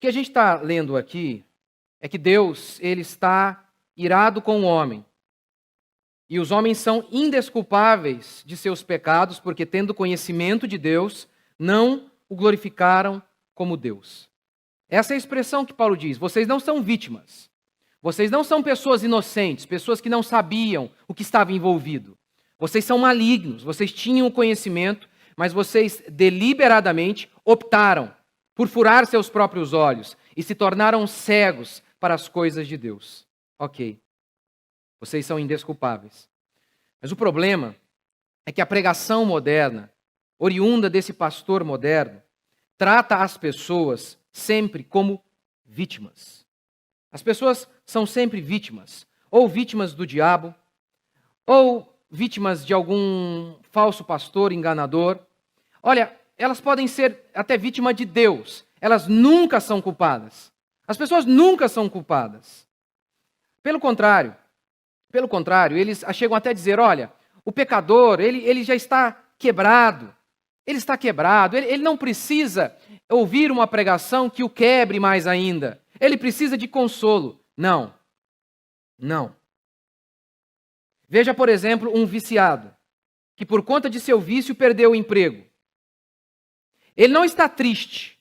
que a gente está lendo aqui é que Deus, ele está irado com o homem. E os homens são indesculpáveis de seus pecados, porque, tendo conhecimento de Deus, não o glorificaram como Deus. Essa é a expressão que Paulo diz: vocês não são vítimas. Vocês não são pessoas inocentes, pessoas que não sabiam o que estava envolvido. Vocês são malignos, vocês tinham o conhecimento, mas vocês deliberadamente optaram por furar seus próprios olhos e se tornaram cegos para as coisas de Deus. Ok, vocês são indesculpáveis. Mas o problema é que a pregação moderna, oriunda desse pastor moderno, trata as pessoas sempre como vítimas. As pessoas são sempre vítimas, ou vítimas do diabo, ou vítimas de algum falso pastor enganador. Olha, elas podem ser até vítima de Deus, elas nunca são culpadas. As pessoas nunca são culpadas. Pelo contrário, eles chegam até a dizer: olha, o pecador, ele já está quebrado, ele não precisa ouvir uma pregação que o quebre mais ainda, ele precisa de consolo. Não. Veja, por exemplo, um viciado, que por conta de seu vício perdeu o emprego. Ele não está triste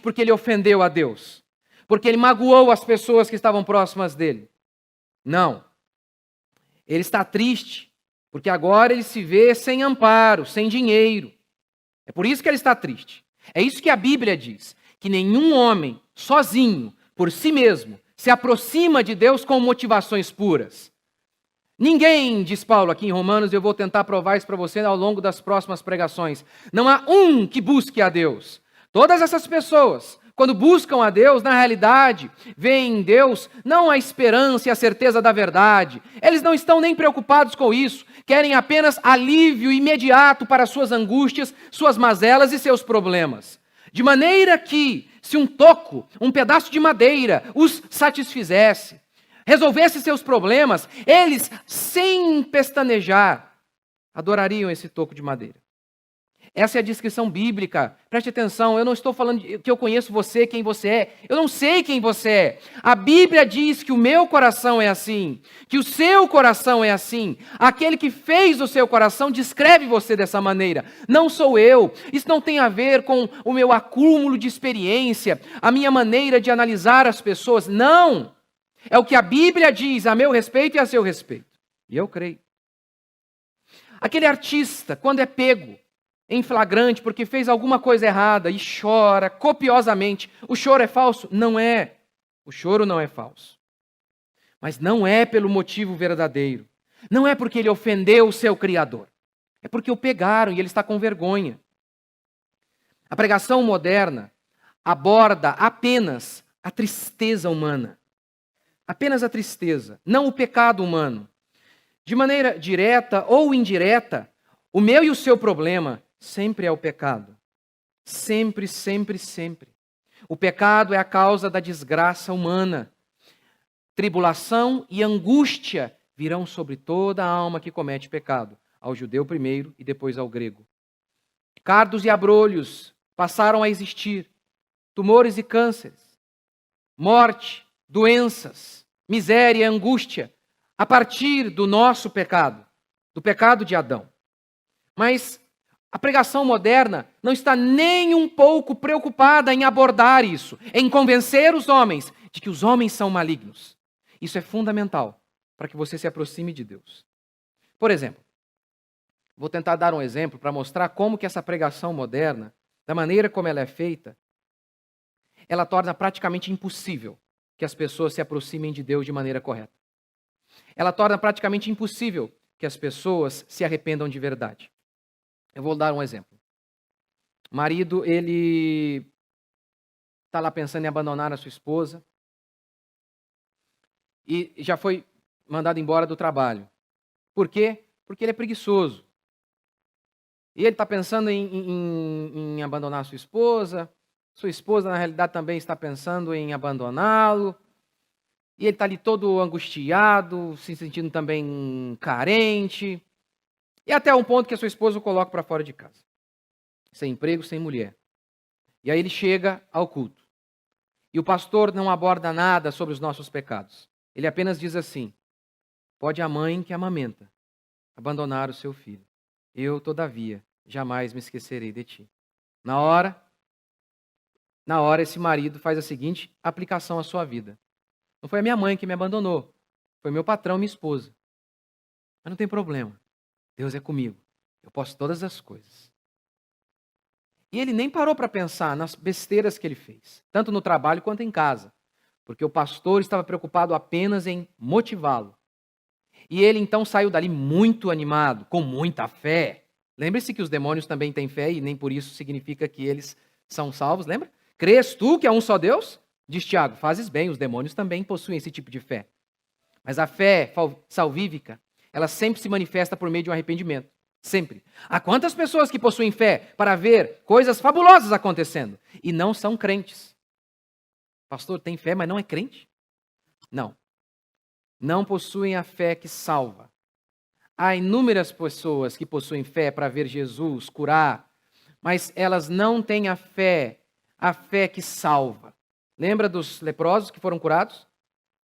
porque ele ofendeu a Deus, porque ele magoou as pessoas que estavam próximas dele. Não. Ele está triste porque agora ele se vê sem amparo, sem dinheiro. É por isso que ele está triste. É isso que a Bíblia diz, que nenhum homem, sozinho, por si mesmo, se aproxima de Deus com motivações puras. Ninguém, diz Paulo aqui em Romanos, eu vou tentar provar isso para você ao longo das próximas pregações. Não há um que busque a Deus. Todas essas pessoas, quando buscam a Deus, na realidade, veem em Deus não a esperança e a certeza da verdade. Eles não estão nem preocupados com isso. Querem apenas alívio imediato para suas angústias, suas mazelas e seus problemas. De maneira que, se um toco, um pedaço de madeira, os satisfizesse, resolvesse seus problemas, eles, sem pestanejar, adorariam esse toco de madeira. Essa é a descrição bíblica. Preste atenção, eu não estou falando que eu conheço você, quem você é. Eu não sei quem você é. A Bíblia diz que o meu coração é assim, que o seu coração é assim. Aquele que fez o seu coração descreve você dessa maneira. Não sou eu. Isso não tem a ver com o meu acúmulo de experiência, a minha maneira de analisar as pessoas. Não. É o que a Bíblia diz a meu respeito e a seu respeito. E eu creio. Aquele artista, quando é pego em flagrante porque fez alguma coisa errada e chora copiosamente, o choro é falso? Não é. O choro não é falso. Mas não é pelo motivo verdadeiro. Não é porque ele ofendeu o seu Criador. É porque o pegaram e ele está com vergonha. A pregação moderna aborda apenas a tristeza humana. Apenas a tristeza, não o pecado humano. De maneira direta ou indireta, o meu e o seu problema sempre é o pecado. Sempre, sempre, sempre. O pecado é a causa da desgraça humana. Tribulação e angústia virão sobre toda a alma que comete pecado, ao judeu primeiro e depois ao grego. Cardos e abrolhos passaram a existir, tumores e cânceres, morte, doenças, miséria e angústia, a partir do nosso pecado, do pecado de Adão. Mas a pregação moderna não está nem um pouco preocupada em abordar isso, em convencer os homens de que os homens são malignos. Isso é fundamental para que você se aproxime de Deus. Por exemplo, vou tentar dar um exemplo para mostrar como que essa pregação moderna, da maneira como ela é feita, ela torna praticamente impossível que as pessoas se aproximem de Deus de maneira correta. Ela torna praticamente impossível que as pessoas se arrependam de verdade. Eu vou dar um exemplo. O marido, ele está lá pensando em abandonar a sua esposa e já foi mandado embora do trabalho. Por quê? Porque ele é preguiçoso. E ele está pensando em abandonar a sua esposa na realidade também está pensando em abandoná-lo, e ele está ali todo angustiado, se sentindo também carente, e até um ponto que a sua esposa o coloca para fora de casa. Sem emprego, sem mulher. E aí ele chega ao culto. E o pastor não aborda nada sobre os nossos pecados. Ele apenas diz assim: pode a mãe que amamenta abandonar o seu filho. Eu, todavia, jamais me esquecerei de ti. Na hora, esse marido faz a seguinte aplicação à sua vida. Não foi a minha mãe que me abandonou, foi meu patrão, minha esposa. Mas não tem problema. Deus é comigo. Eu posso todas as coisas. E ele nem parou para pensar nas besteiras que ele fez, tanto no trabalho quanto em casa, porque o pastor estava preocupado apenas em motivá-lo. E ele então saiu dali muito animado, com muita fé. Lembre-se que os demônios também têm fé e nem por isso significa que eles são salvos, lembra? Crês tu que é um só Deus? Diz Tiago, fazes bem, os demônios também possuem esse tipo de fé. Mas a fé salvífica, ela sempre se manifesta por meio de um arrependimento. Sempre. Há quantas pessoas que possuem fé para ver coisas fabulosas acontecendo e não são crentes? Pastor, tem fé, mas não é crente? Não. Não possuem a fé que salva. Há inúmeras pessoas que possuem fé para ver Jesus curar, mas elas não têm a fé que salva. Lembra dos leprosos que foram curados?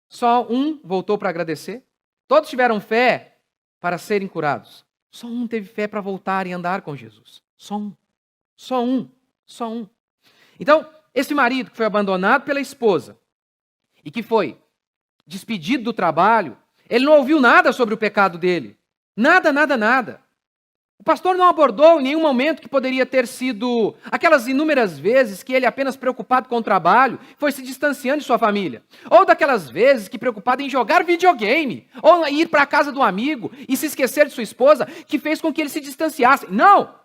Só um voltou para agradecer. Todos tiveram fé para serem curados. Só um teve fé para voltar e andar com Jesus. Só um. Só um. Só um. Então, esse marido que foi abandonado pela esposa e que foi despedido do trabalho, ele não ouviu nada sobre o pecado dele. Nada, nada, nada. O pastor não abordou em nenhum momento que poderia ter sido aquelas inúmeras vezes que ele, apenas preocupado com o trabalho, foi se distanciando de sua família. Ou daquelas vezes que, preocupado em jogar videogame, ou ir para a casa do amigo e se esquecer de sua esposa, que fez com que ele se distanciasse. Não!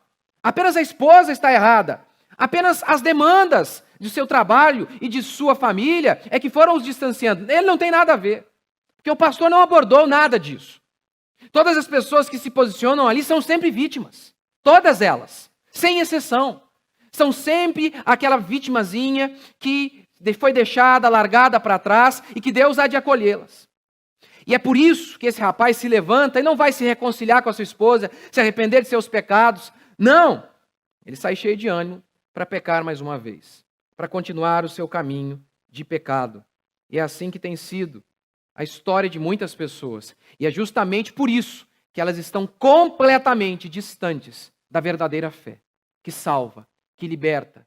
Apenas a esposa está errada. Apenas as demandas de seu trabalho e de sua família é que foram os distanciando. Ele não tem nada a ver. Porque o pastor não abordou nada disso. Todas as pessoas que se posicionam ali são sempre vítimas. Todas elas, sem exceção. São sempre aquela vitimazinha que foi deixada, largada para trás e que Deus há de acolhê-las. E é por isso que esse rapaz se levanta e não vai se reconciliar com a sua esposa, se arrepender de seus pecados. Não! Ele sai cheio de ânimo para pecar mais uma vez, para continuar o seu caminho de pecado. E é assim que tem sido a história de muitas pessoas. E é justamente por isso que elas estão completamente distantes da verdadeira fé, que salva, que liberta,